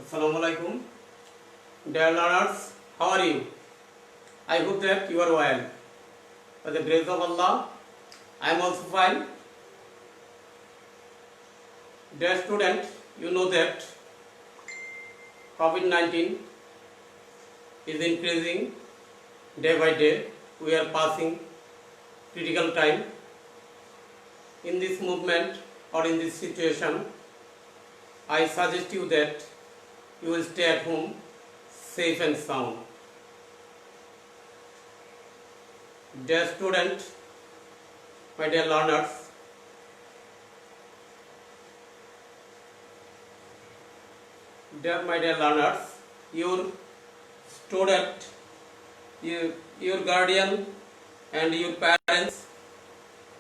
Assalamu alaikum. Dear learners, how are you? I hope that you are well. By the grace of Allah, I am also fine. Dear student, you know that COVID-19 is increasing day by day. We are passing critical time. In this movement or in this situation, I suggest you that you will stay at home safe and sound. Dear student, my dear learners, your student, your guardian and your parents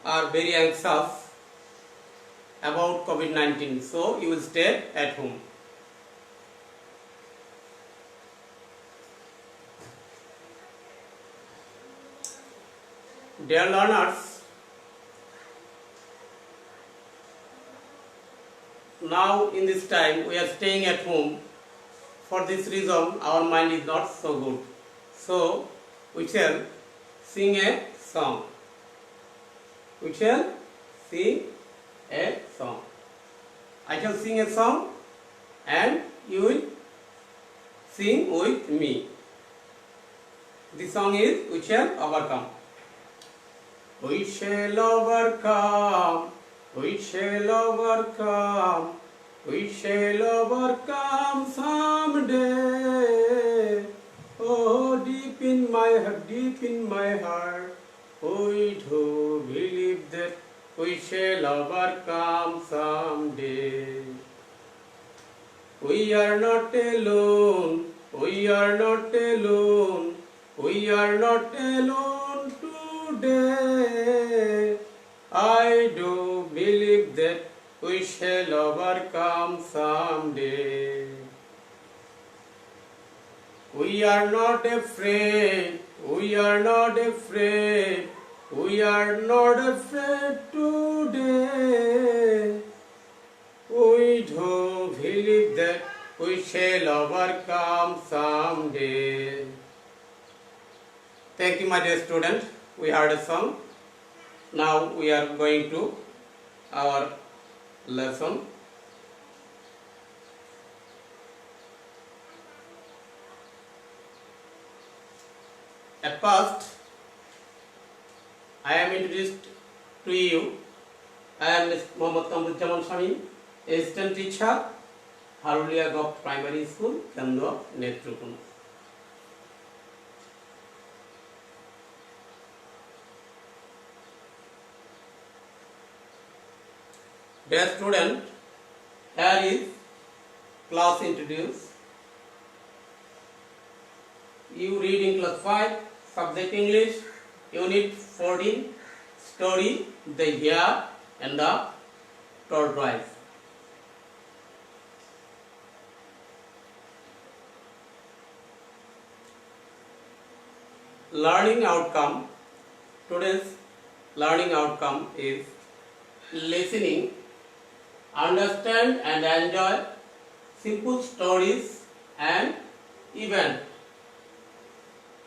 are very anxious about COVID-19, so you will stay at home. Dear learners, now in this time we are staying at home. For this reason our mind is not so good. So we shall sing a song. We shall sing a song. I shall sing a song and you will sing with me. The song is We Shall Overcome. We shall overcome, we shall overcome, we shall overcome someday. Oh, deep in my heart, we do believe that we shall overcome someday. We are not alone, we are not alone, we are not alone today. I do believe that we shall overcome someday. We are not afraid, we are not afraid, we are not afraid today. We do believe that we shall overcome someday. Thank you, my dear student. We heard a song. Now we are going to our lesson. At first, I am introduced to you. I am Ms. Mohammad Kamruzzaman Shamin, assistant teacher, Harulia Gopt Primary School, Kandwa, Netrukun. Dear student, here is class introduced. You read in class 5, subject English, unit 14, story, the hare and the tortoise. Learning outcome. Today's learning outcome is listening, understand and enjoy simple stories and events.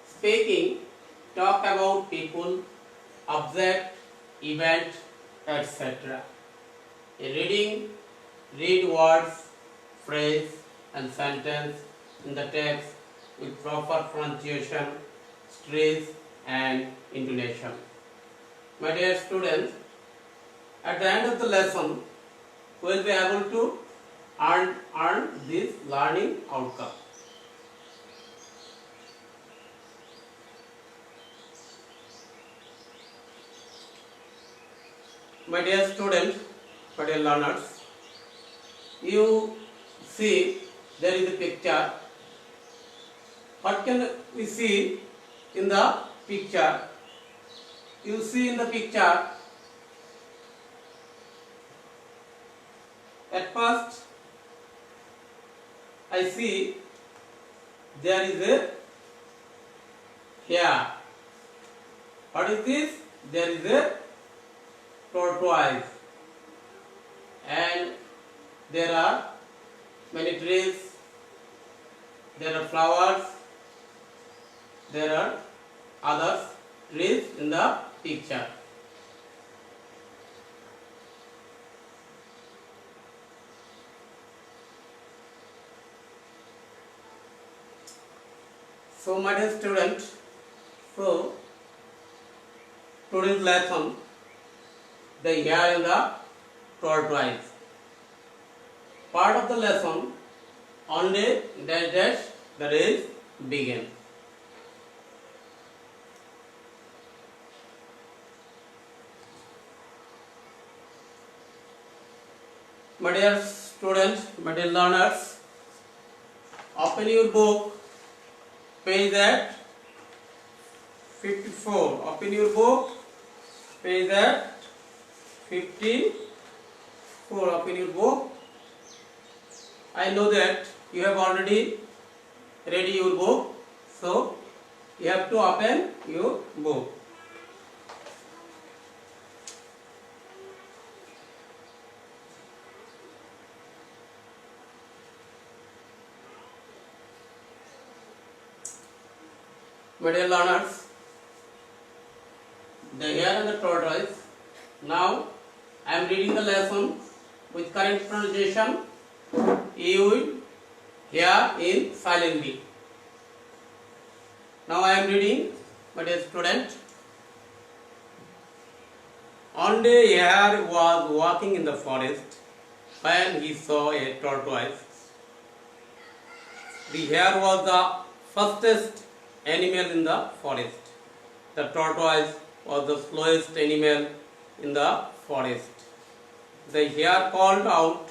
Speaking, talk about people, object, event, etc. In reading, read words, phrase and sentence in the text with proper pronunciation, stress and intonation. My dear students, at the end of the lesson, we will be able to earn this learning outcome. My dear students, my dear learners, you see there is a picture. What can we see in the picture? You see in the picture, at first I see there is a hare. What is this? There is a tortoise and there are many trees there are flowers, there are other trees in the picture. So my dear student, so today's lesson, the hare and the tortoise. Part of the lesson, only dash dash the race begin. My dear students, my dear learners, open your book, page at 54. Open your book, page at 54. Open your book. I know that you have already read your book, so you have to open your book. My dear learners, the hare and the tortoise. Now I am reading the lesson with correct pronunciation. You will hear in silently. Now I am reading, my dear student. One day a hare was walking in the forest when he saw a tortoise. The hare was the fastest animal in the forest. The tortoise was the slowest animal in the forest. The hare called out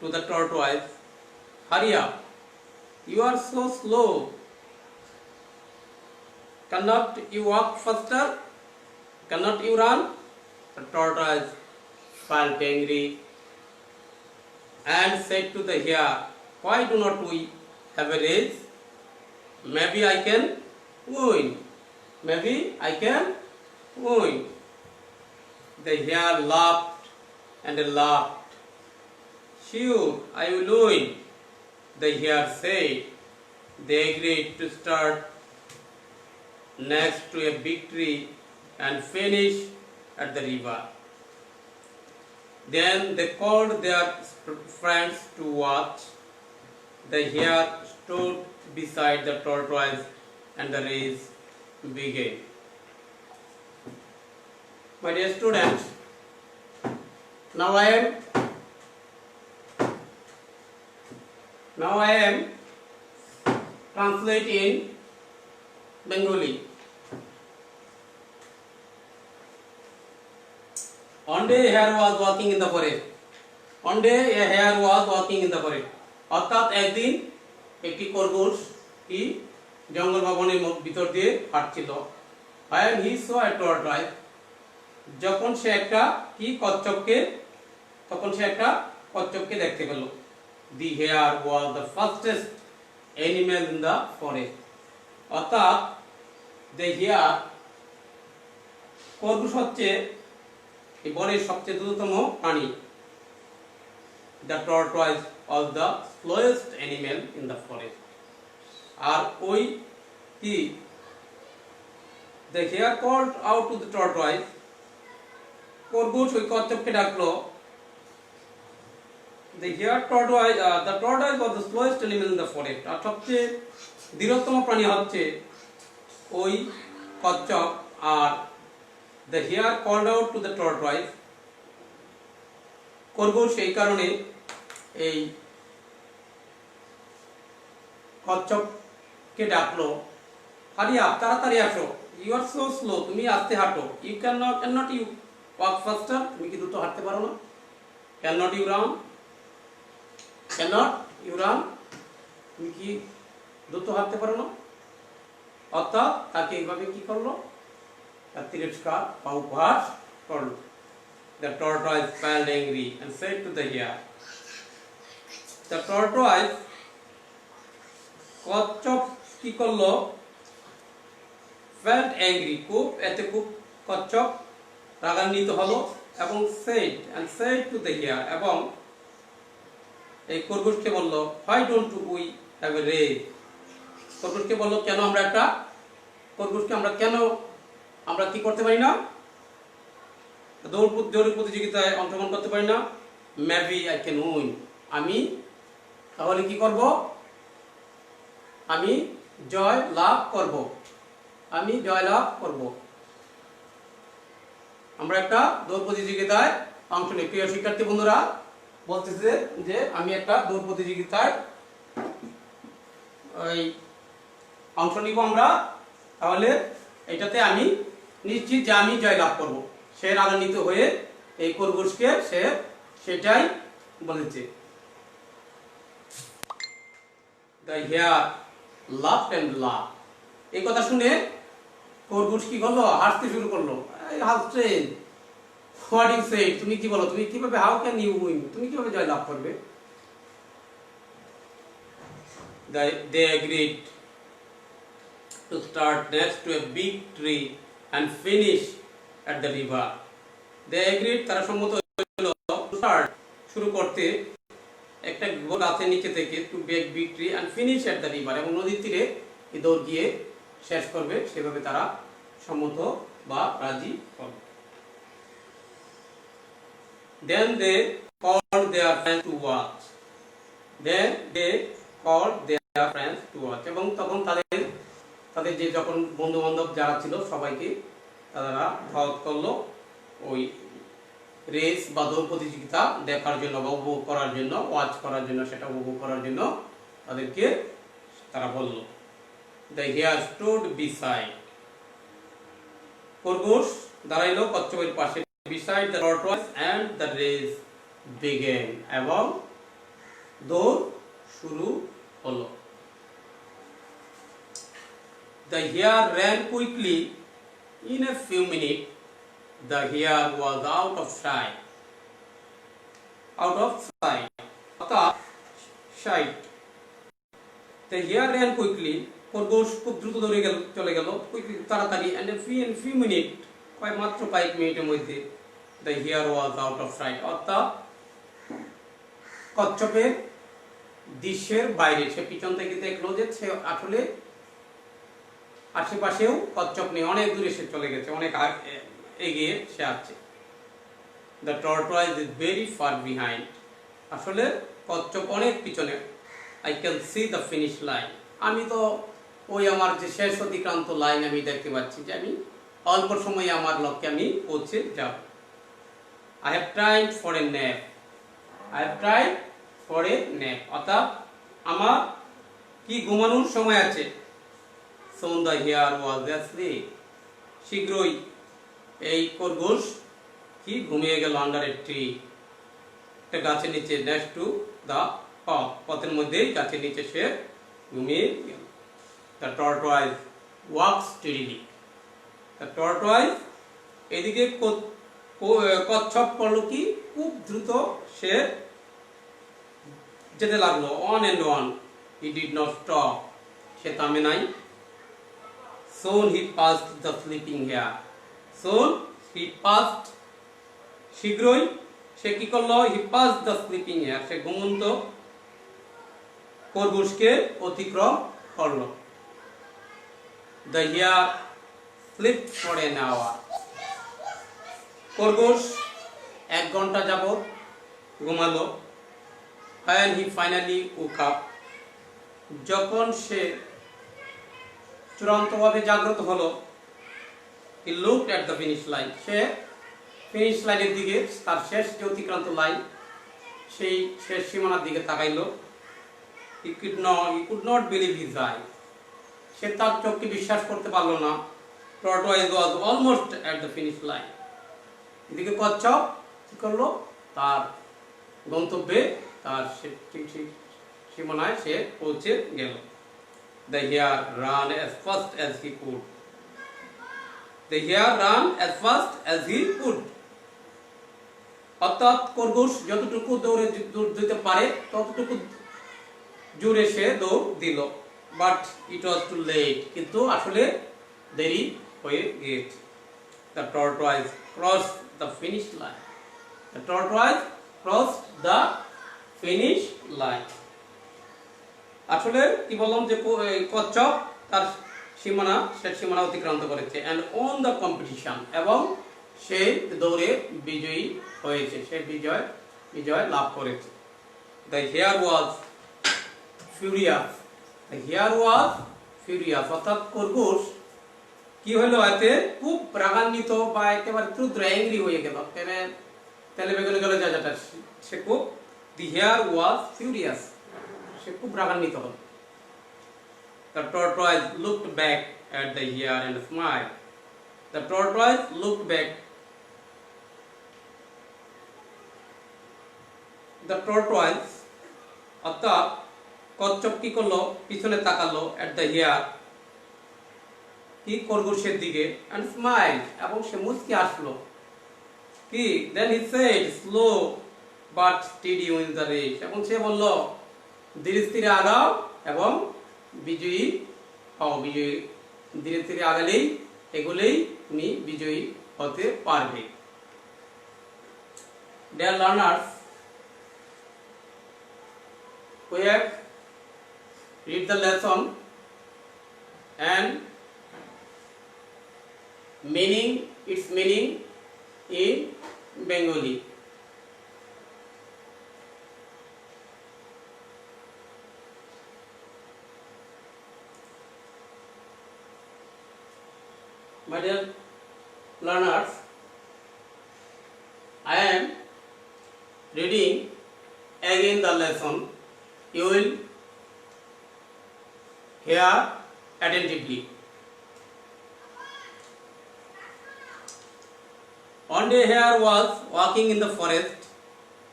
to the tortoise, "Hurry up, you are so slow. Cannot you walk faster? Cannot you run?" The tortoise felt angry and said to the hare, "Why do not we have a race? Maybe I can win. Maybe I can win." The hare laughed and laughed. "Sure, I will win," the hare said. They agreed to start next to a big tree and finish at the river. Then they called their friends to watch. The hare stood beside the tortoise and the race began. My dear students, now I am translating Bengali. One day a hare was walking in the forest. One day a hare was walking in the forest. অর্থাৎ একদিন একটি খরগোশ কি জঙ্গল বা বনের ভিতর দিয়ে হাঁটছিল। When he saw a tortoise, যখন সে একটা কি কচ্ছপকে দেখতে পেল। The hare was the fastest animal in the forest. অর্থাৎ the hare খরগোশ হচ্ছে এই বনের সবচেয়ে দ্রুততম প্রাণী। The tortoise was the slowest animal in the forest. আর ওই কি the hare called out to the tortoise, খরগোশ ওই কচ্ছপকে ডাকলো। The tortoise was the slowest animal in the forest. আর সবচেয়ে ধীরতম প্রাণী হচ্ছে ওই কচ্ছপ। আর the hare called out to the tortoise, খরগোশ এই কারণে এই কচ্ছপকে ডাকলো, "Hurry up, তাড়াতাড়ি আসো, you are so slow, তুমি আস্তে হাঁটো, you cannot you walk faster, তুমি কি দ্রুত হাঁটতে পারো না, cannot you run, তুমি কি দ্রুত হাঁটতে পারো না।" অর্থাৎ তাকে এইভাবে কি করলো, তার তিরস্কার বা উপহাস করলো। The tortoise felt angry and said to the hare, the tortoise কচ্ছপ কি করলো, felt angry, খুব কচ্ছপ রাগান্বিত হলো এবং said to the hare, এবং এই খরগোশকে বলল, "Why don't we have a race?" খরগোশকে বললো কেন আমরা একটা খরগোশকে কেন আমরা কি করতে পারি না, দৌড় প্রতিযোগিতায় অংশগ্রহণ করতে পারি না? মেবি আই ক্যান উইন, আমি তাহলে কি করব, আমি জয় লাভ করব, আমি জয় লাভ করব। আমরা একটা দৌড় প্রতিযোগিতায় অংশ নিই। প্রিয় শিক্ষার্থী বন্ধুরা বলতেছে যে আমি একটা দৌড় প্রতিযোগিতায় ওই অংশ নিব আমরা, তাহলে এটাতে আমি নিশ্চিত যে আমি জয় লাভ করব। সে রাগান্বিত হয়ে এই খরগোশকে সে সেটাই বলেছে। দ্য হেয়ার লাফড অ্যান্ড লাফ, এই কথা শুনে খরগোশ কি করলো, হাসতে শুরু করলো। হাসছে, হোয়াট ইউ সে, তুমি কি বলো, তুমি কিভাবে, হাউ ক্যান ইউ উইন, তুমি কিভাবে জয় লাভ করবে? They agreed to start next to a big tree and finish at the river. They agreed, তারা সম্মত হলো start শুরু করতে একটা গাছের নিচে থেকে to big tree and finish at the river, এবং নদীর তীরে এই দৌড় গিয়ে শেষ করবে, সেভাবে তারা সম্মত বা রাজি হবে। Then they called their friends to watch. Then they called their friends to watch, এবং তখন তাদের যে যখন বন্ধু বান্ধব যারা ছিল সবাইকে তারা দাওয়াত করলো ওই রেস বা দৌড় প্রতিযোগিতা দেখার জন্য বা উপভোগ করার জন্য, ওয়াচ করার জন্য, সেটা উপভোগ করার জন্য তাদেরকে তারা বলল। The hare stood beside, খরগোশ দাঁড়াইলো কচ্ছপের পাশে, beside the tortoise and the race began, এবং দৌড় শুরু হলো। The hare ran quickly. In a few minutes, the hare was out of sight. অর্থাৎ sight. The hare ran quickly. খরগোশ খুব দ্রুত দৌড়ে চলে গেল, তাড়াতাড়ি, and in few minutes, মাত্র কয়েক মিনিটের মধ্যে the hare was out of sight. অর্থাৎ কচ্ছপের দৃশ্যের বাইরে, সে পিছন থেকে দেখলো যে সে আসলে আশেপাশেও কচ্ছপ নেই, অনেক দূরে সে চলে গেছে, অনেক এগিয়ে সে আছে। The tortoise is very far behind. আসলে কচ্ছপ অনেক পিছনে। I can see the finish line. আমি তো ওই আমার যে শেষ অতিক্রান্ত লাইন আমি দেখতে পাচ্ছি, যে আমি অল্প সময়ে আমার লক্ষ্যে আমি পৌঁছে যাব। I have time for a nap. I have time for a nap. অর্থাৎ আমার কি ঘুমানোর সময় আছে। Soon the hare was asleep. শীঘ্রই এই খরগোশ কি ঘুমিয়ে গেল আন্ডার এ ট্রি, একটা গাছের নিচে, next to the path, পথের মধ্যেই গাছের নিচে সে ঘুমিয়ে গেল। The tortoise walks steadily. The tortoise এদিকে কচ্ছপ করলো কি, খুব দ্রুত সে যেতে লাগলো, on and on. He did not stop. সে থামে নাই। Soon he passed the sleeping hare. Soon he passed, শীঘ্রই সে কি করলো, he passed the sleeping hare, সে ঘুমন্ত খরগোশকে অতিক্রম করলো। The hare slept for an hour. খরগোশ 1 ঘন্টা যাবত ঘুমালো। When he finally woke up, যখন সে চূড়ান্তভাবে জাগ্রত হলো, he looked at the finish line. Say finish লাইনের দিকে, তার শেষ যে অতিক্রান্ত লাইন, সেই শেষ সীমানার দিকে তাকাইলো। He could not believe his eyes. সে তার চোখকে বিশ্বাস করতে পারলো না। Tortoise was almost at the finish line. এদিকে কচ্ছপ কি করলো, তার গন্তব্যে, তার সীমানায় সে পৌঁছে গেল। The hare ran as fast as he could. The hare ran as fast as he could. অর্থাৎ খরগোশ যতটুকু দৌড়ে দিতে পারে ততটুকু জোরে সে দৌড় দিল। But it was too late. কিন্তু আসলে দেরি হয়ে গিয়েছে। The tortoise crossed the finish line. The tortoise crossed the finish line. আসলে কি বললাম যে কচ্ছপ তার সীমানা শেষ সীমানা অতিক্রান্ত করেছে অ্যান্ড অন দ্য কম্পিটিশন, এবং সে দৌড়ে বিজয়ী হয়েছে, সে বিজয় লাভ করেছে। The hare was furious, the hare was furious, অর্থাৎ খরগোশ কি হলো এতে খুব রাগান্বিত বা একেবারে তীব্র অ্যাংরি হয়ে গেল, তেলে বেগুনে গেল যা যাটা, সে খুব, দি হেয়ার ওয়াজ ফিউরিয়াস, সে খুব রাগান্বিত হল। The tortoise looked back at the hare and smiled. The tortoise looked back. The tortoise, অর্থাৎ কচ্ছপ কি করলো, পিছনে তাকালো, at the hare, কি খরগোশের দিকে, and smiled, এবং সে মুচকি আসলো কি, then he said slow but steady wins the race, এবং সে বলল ধীরে স্থিরে আগাও এবং বিজয়ী হও, বিজয়ী ধীরে ধীরে আগালেই এগুলেই তুমি বিজয়ী হতে পারবে। Dear learners, we have read the lesson and its meaning in Bengali. My dear learners, I am reading again the lesson. You will hear attentively. One day hare was walking in the forest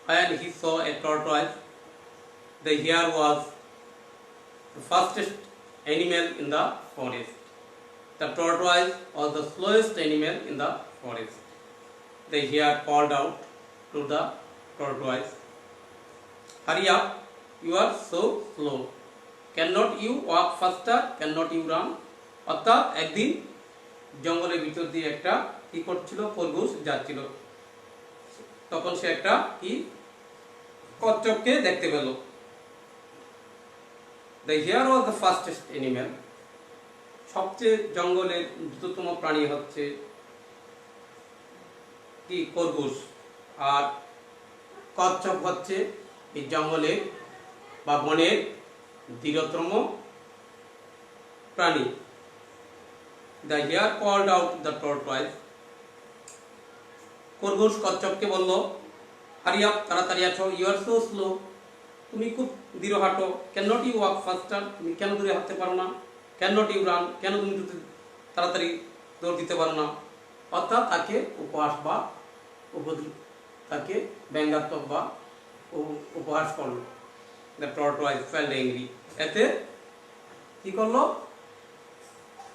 and he saw a tortoise. The hare was the fastest animal in the forest. The tortoise was the slowest animal in the forest. The hare called out to the tortoise, "Hurry up, you are so slow. Cannot you walk faster? Cannot you run?" অর্থাৎ একদিন জঙ্গলের ভিতর দিয়ে একটা কি করছিল, খরগোশ যাচ্ছিল, তখন সে একটা কি কচ্ছপকে দেখতে পেল। The hare was the fastest animal. সবচেয়ে জঙ্গলের দ্রুততম প্রাণী হচ্ছে কি খরগোশ, আর কচ্ছপ হচ্ছে এই জঙ্গলের বা বনের ধীরতম প্রাণী। The hare called out the tortoise. খরগোশ কচ্ছপকে বলল, হারি আপ, তাড়াতাড়ি আসো, ইউ আর সো স্লো, তুমি খুব ধীর হাঁটো, can not you walk faster, তুমি কেন দূরে হাঁটতে পারো না, ক্যান নট ইউ রান, কেন তুমি তাড়াতাড়ি দৌড় দিতে পারো না, অর্থাৎ তাকে উপহাস বা তাকে ব্যঙ্গাত্মক বা উপহাস করলো। The tortoise felt angry. এতে কি করলো,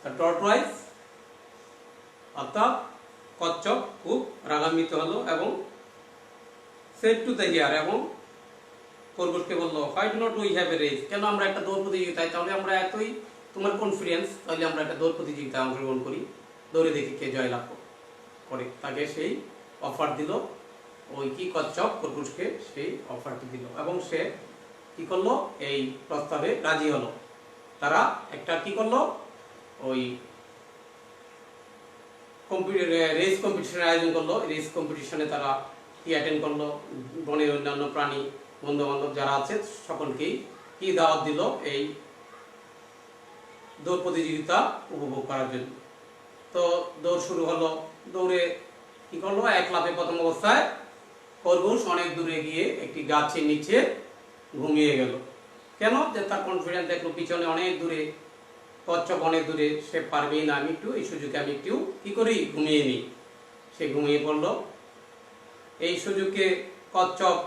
The tortoise অর্থাৎ কচ্ছপ খুব রাগান্বিত হলো এবং said to the hare, এবং খরগোশকে বলল, why do not we have a race, কেন আমরা একটা দৌড় প্রতিযোগিতায়, তাহলে আমরা এতই তোমার কনফিডেন্স, তাহলে আমরা একটা দৌড় প্রতিযোগিতায় অংশগ্রহণ করি, দৌড়ে দেখি কে জয়লাভ করে। তাকে সেই অফার দিল, ওই কি কচ্ছপ খরগোশকে সেই অফারটি দিল এবং সে কি করলো, এই প্রস্তাবে রাজি হলো। তারা একটা কি করলো, ওই রেস কম্পিটিশনের আয়োজন করলো। রেস কম্পিটিশনে তারা কি অ্যাটেন্ড করলো, বনের অন্যান্য প্রাণী বন্ধু বান্ধব যারা আছে সকলকেই কি দাওয়াত দিল এই দৌড় প্রতিযোগিতা উপভোগ করার জন্য। তো দৌড় শুরু হলো, দৌড়ে কি করলো, এক লাফে প্রথম অবস্থায় খরগোশ অনেক দূরে গিয়ে একটি গাছের নিচে ঘুমিয়ে গেল। কেন, যে তার কনফিডেন্স দেখলো পিছনে অনেক দূরে কচ্ছপ, অনেক দূরে, সে পারবেই না, আমি একটু এই সুযোগে আমি একটু কি করি, ঘুমিয়ে নিই। সে ঘুমিয়ে পড়ল। এই সুযোগে কচ্ছপ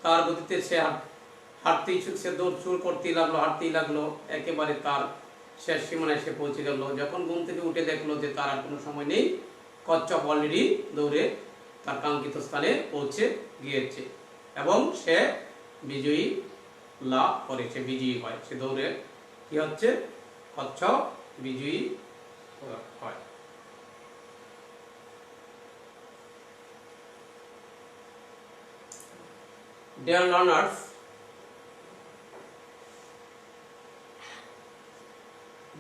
তার গতিতে সে হাঁটতেই, সে দৌড় শুরু করতেই লাগলো, হাঁটতেই লাগলো, একেবারে তার শেষ সীমানায় সে পৌঁছে গেল। যখন ঘুম থেকে উঠে দেখলো যে তার আর কোনো সময় নেই, কচ্ছপ অলরেডি দৌড়ে তার কাঙ্ক্ষিত স্থানে পৌঁছে গিয়েছে এবং সে বিজয়ী লাভ করেছে, বিজয়ী হয়। সে দৌড়ে কি হচ্ছে, কচ্ছপ বিজয়ী হয়। Dear learners,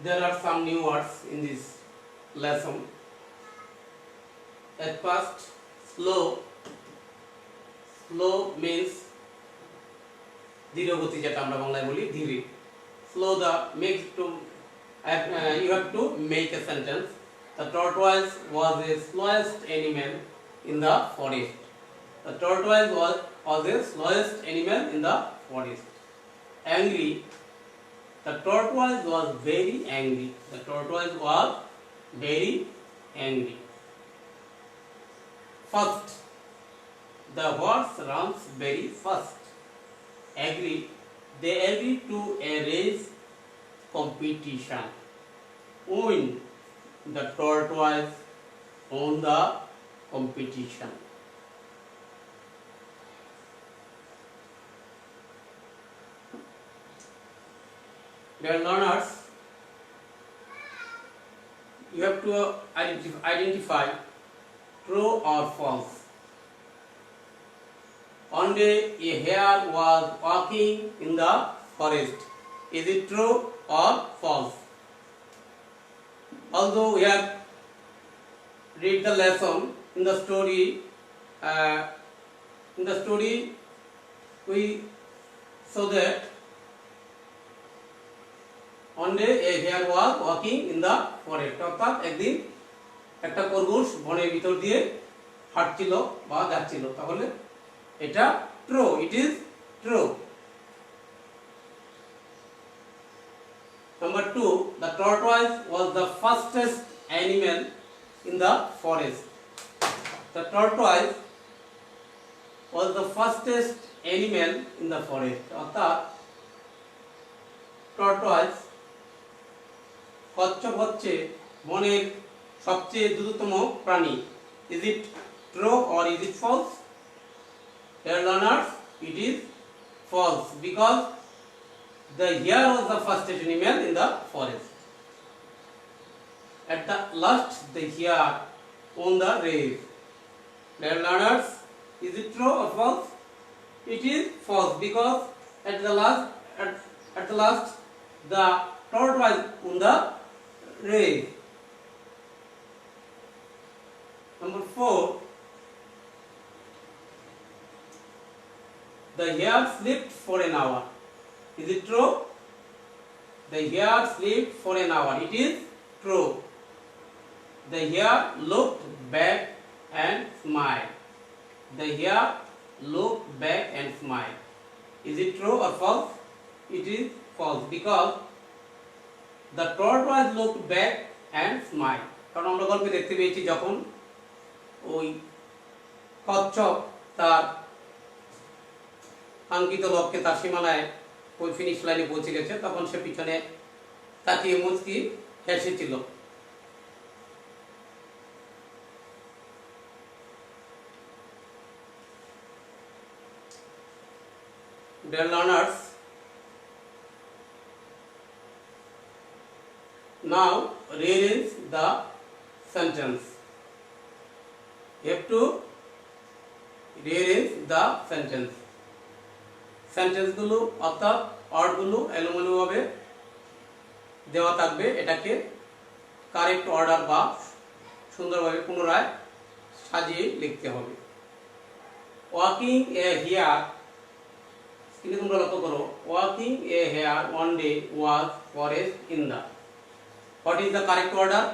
there are some new words in this lesson. At first, slow. Slow means ধীর গতি, যেটা আমরা বাংলায় বলি ধীরে. Slow the makes to you have to make a sentence. The tortoise was the slowest animal in the forest. The tortoise was the slowest animal in the forest. Angry. The tortoise was very angry. The tortoise was very angry. First. The horse runs very fast. Agree. They agree to a race competition. Win. The tortoise won the competition. Dear learners, you have to identify true or false. One day a hare was walking in the forest. Is it true or false? Although we have read the lesson in the story, we saw that one day a hare was walking in the forest. অর্থাৎ একদিন একটা খরগোশ বনের ভিতর দিয়ে হাঁটছিল বা যাচ্ছিল, তাহলে এটা true, it is true. Number 2, the tortoise was the fastest animal in the forest. The tortoise was the fastest animal in the forest. অর্থাৎ tortoise কচ্ছপ হচ্ছে বনের সবচেয়ে দ্রুততম প্রাণী. Is it true or is it false? Dear learners, it is false, because the hare was the fastest animal in the forest. At the last, the hare won the race. Dear learners, is it true or false? It is false, because at the last, the tortoise won the race. Number 4. The hare slept for an hour. Is it true? The hare slept for an hour. It is true. The hare looked back and smiled. The hare looked back and smiled. Is it true or false? It is false, because the tortoise looked back and smiled. কারণ আমরা গল্পে দেখতে পেয়েছি যখন ওই কচ্ছপ তার কাঙ্ক্ষিত লক্ষ্যে তার সীমানায় ওই ফিনিশ লাইনে পৌঁছে গেছে, তখন সে পিছনে তাকিয়ে মুচকি হেসেছিল. Dear learners, now rearrange the sentence. You have to rearrange the sentence. Sentence গুলো অর্থাৎ ওয়ার্ড গুলো এলোমেলোভাবে দেওয়া থাকবে, এটাকে কারেক্ট অর্ডার বা সুন্দরভাবে পুনরায় সাজিয়ে লিখতে হবে. ওয়াকিং এ হেয়ার, কিন্তু তোমরা লক্ষ্য করো, walking a hare one day was forest in the. What is the correct order?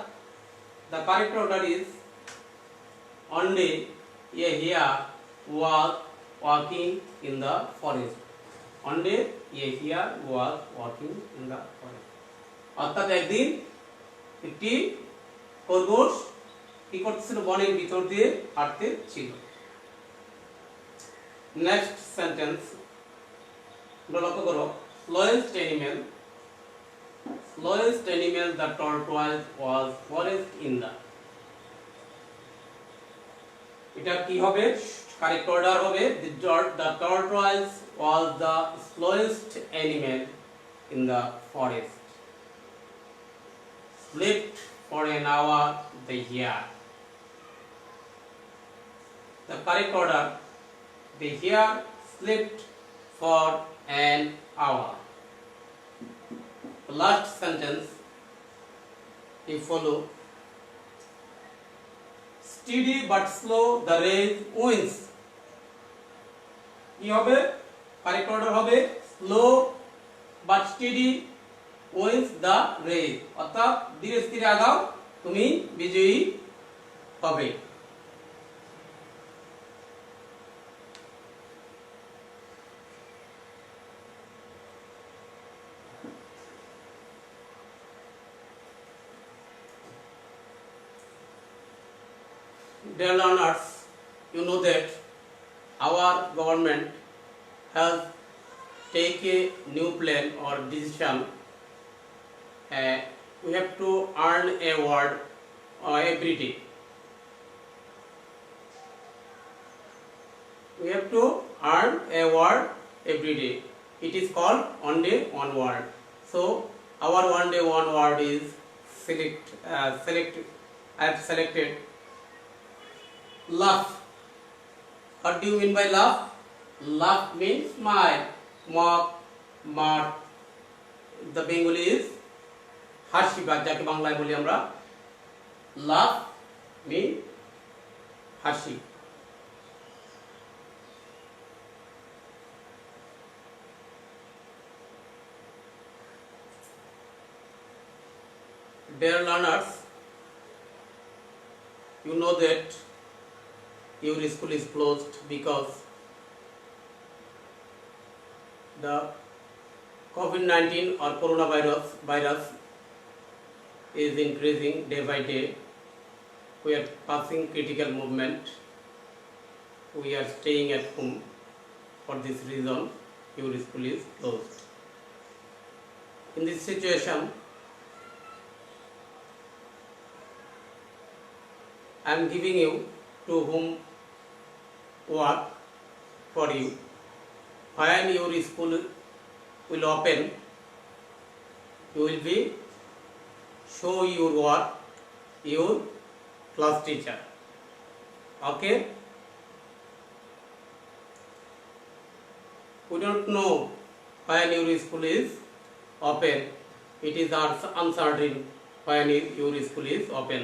The correct order is one day a hare was walking in the forest. One day a hare was walking in the forest. অর্থাৎ একদিন একটি খরগোশ কি করতেছিল, বনের ভিতর দিয়ে হাঁটতে ছিল. নেক্সট সেন্টেন্স লক্ষ্য করো, slowest animal the tortoise was forest in the. এটা কি হবে? কারেক্ট অর্ডার হবে, the tortoise was the slowest animal in the forest. Slept for an hour the hare. The correct order, the hare slept for an hour. The last sentence, you follow. Steady but slow the race wins. কি হবে? Correct order হবে slow but steady wins the race, অর্থাৎ ধীরে স্থিরে আগাও, তুমি বিজয়ী হবে। Dear learners, you know that our government has taken a new plan or decision. We have to earn a award every day. We have to earn a award every day. It is called one day one word. So our one day one word is I have selected laugh. What do you mean by laugh? Laugh means smile, mock, mark. The Bengali is হাসিবাদ, যাকে বাংলায় বলি আমরা লাভ মিন হাসি। Dear learners, you know that your school is closed because the COVID-19 or coronavirus is increasing day by day. We are passing critical movement. We are staying at home. For this reason, your school is closed. In this situation, I am giving you to whom work for you. When your school will open, you will be show your work, your class teacher. Okay? We don't know when your school is open. It is uncertain when your school is open.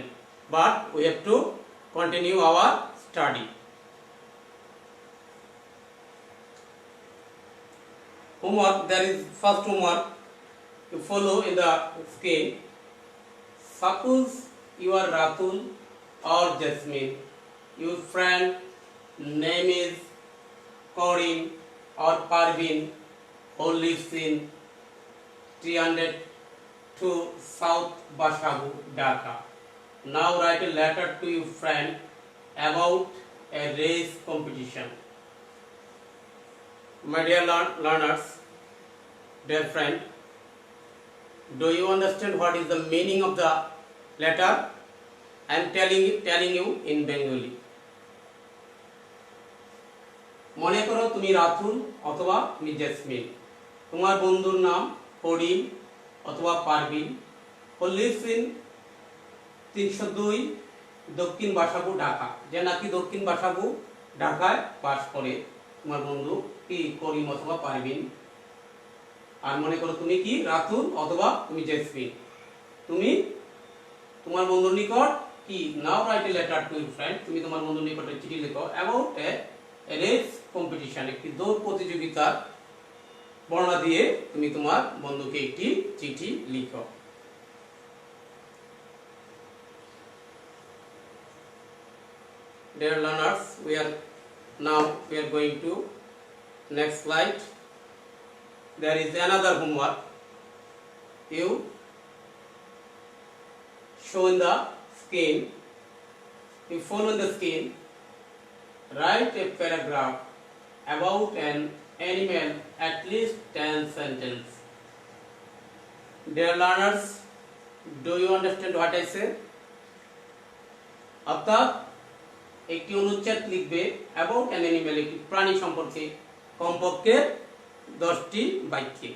But we have to continue our study. Homework, there is first homework. You follow in the scale. Suppose you are Ratul or Jasmine. Your friend name is Corinne or Parvin, who lives in 302 South Bashabu, Dhaka. Now write a letter to your friend about a race competition. My dear learners, dear friend, do you understand what is the meaning of the letter? I am telling you in Bengali. মনে করো তুমি রাতুল অথবা তুমি jasmine, তোমার বন্ধুর নাম করিম অথবা Parvin, who lives in 302 দক্ষিণ বাসাবু, ঢাকা। যে নাকি দক্ষিণ বাসাবু ঢাকায় বাস করে, তোমার বন্ধু কি করিম অথবা পারভিন। আর মনে করো তুমি কি রাতুল অথবা তুমি জেসমিন, তুমি তোমার বন্ধুর নিকট কি now write a letter to your friend, তুমি তোমার বন্ধুর নিকটে চিঠি লেখো অ্যাবাউট এ রেস কম্পিটিশন, একটি দৌড় প্রতিযোগিতার বর্ণনা দিয়ে তুমি তোমার বন্ধুকে একটি চিঠি লিখো। Dear learners, we are going to next slide. There is another homework. You show in the screen. You follow in the screen. Write a paragraph about an animal, at least 10 sentences. Dear learners, do you understand what I say? অর্থাৎ একটি অনুচ্ছেদ লিখবে about an animal, একটি প্রাণী সম্পর্কে কমপক্ষে 10টি বাক্যে।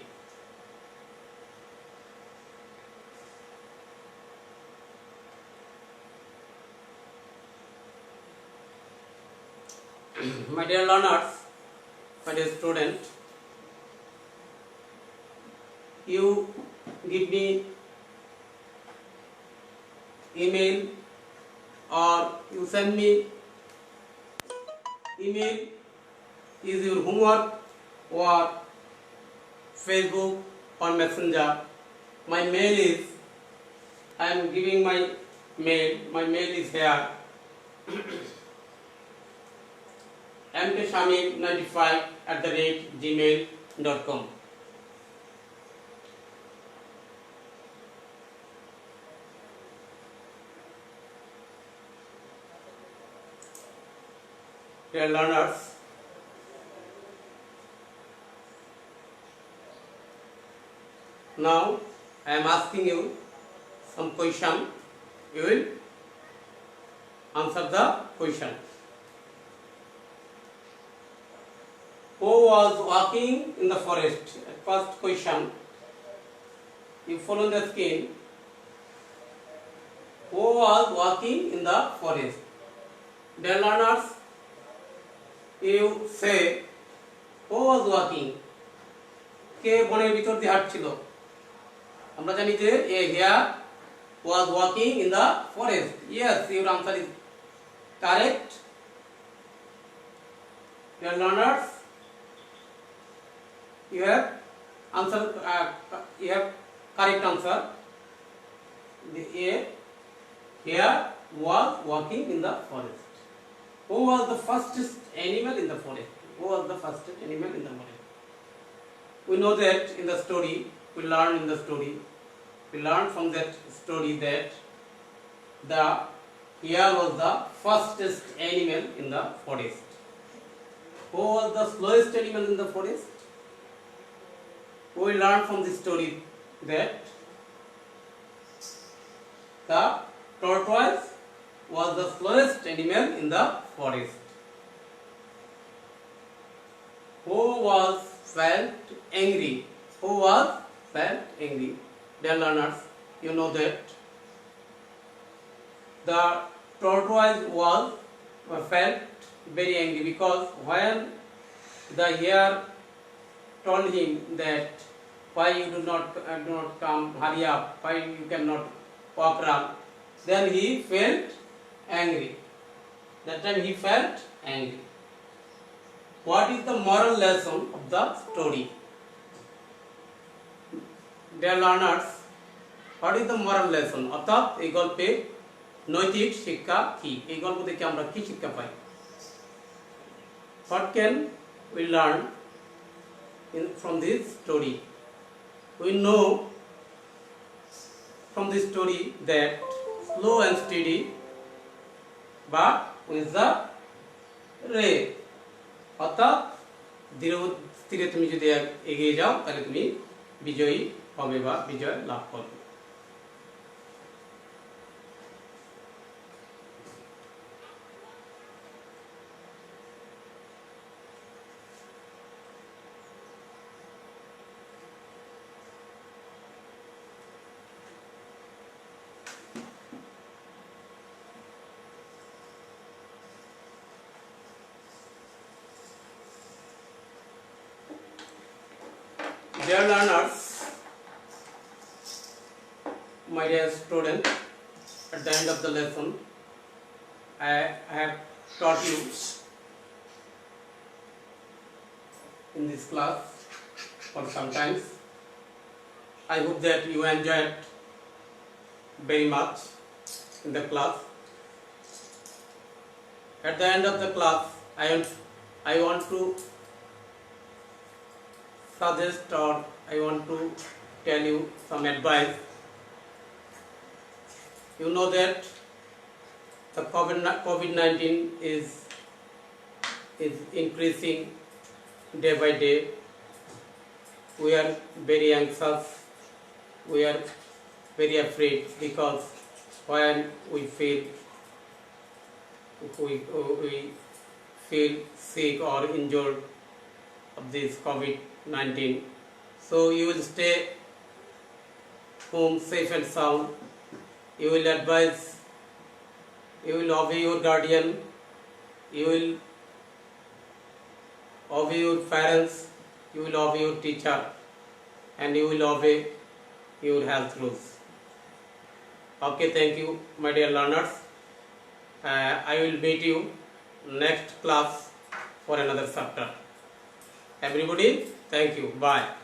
My dear learners, my dear student, you give me email, or you send me email is your homework, or Facebook or Messenger. My mail is, I am giving my mail. My mail is here. mkshamil95@gmail.com. Dear learners, now I am asking you some question. You will answer the question. Who was walking in the forest? First question. You follow the screen. Who was walking in the forest? Dear learners, you say, who was walking? কে বনের ভিতর দিয়ে হাঁটছিল? আমরা জানি যে a here was walking in the forest. Yes, your answer is correct. Dear learners, you have answer. You have correct answer. The a here was walking in the forest. Who was the fastest animal in the forest? Who was the fastest animal in the forest? We know that in the story, we learn in the story, we learn from that story that the hare was the fastest animal in the forest. Who was the slowest animal in the forest? We learn from this story that the tortoise was the slowest animal in the forest. Who was felt angry? Who was felt angry? Dear learners, you know that the tortoise was felt very angry because when the hare told him that why you do not come, hurry up, why you cannot walk around, then he felt angry. That time he felt angry. What is the moral lesson of the story? Dear learners, what is the moral lesson? অর্থাৎ এই গল্পে নৈতিক শিক্ষা কি? এই গল্প থেকে আমরা কি শিক্ষা পাই? What can we learn from this story? We know from this story that slow and steady, but with the race. অর্থাৎ ধীরে স্থিরে তুমি যদি এগিয়ে যাও তাহলে তুমি বিজয়ী হবে বা বিজয় লাভ করবে। Dear learners, my dear student, at the end of the lesson, I have taught you in this class for some times. I hope that you enjoyed very much in the class. At the end of the class, I want to suggest or I want to tell you some advice. You know that the COVID-19 is increasing day by day. We are very anxious. We are very afraid because when we feel sick or injured of this COVID-19, so you will stay home safe and sound. You will advise, you will obey your guardian, you will obey your parents, you will obey your teacher, and you will obey your health rules. Okay, thank you, my dear learners. I will meet you next class for another chapter. Everybody, thank you. Bye.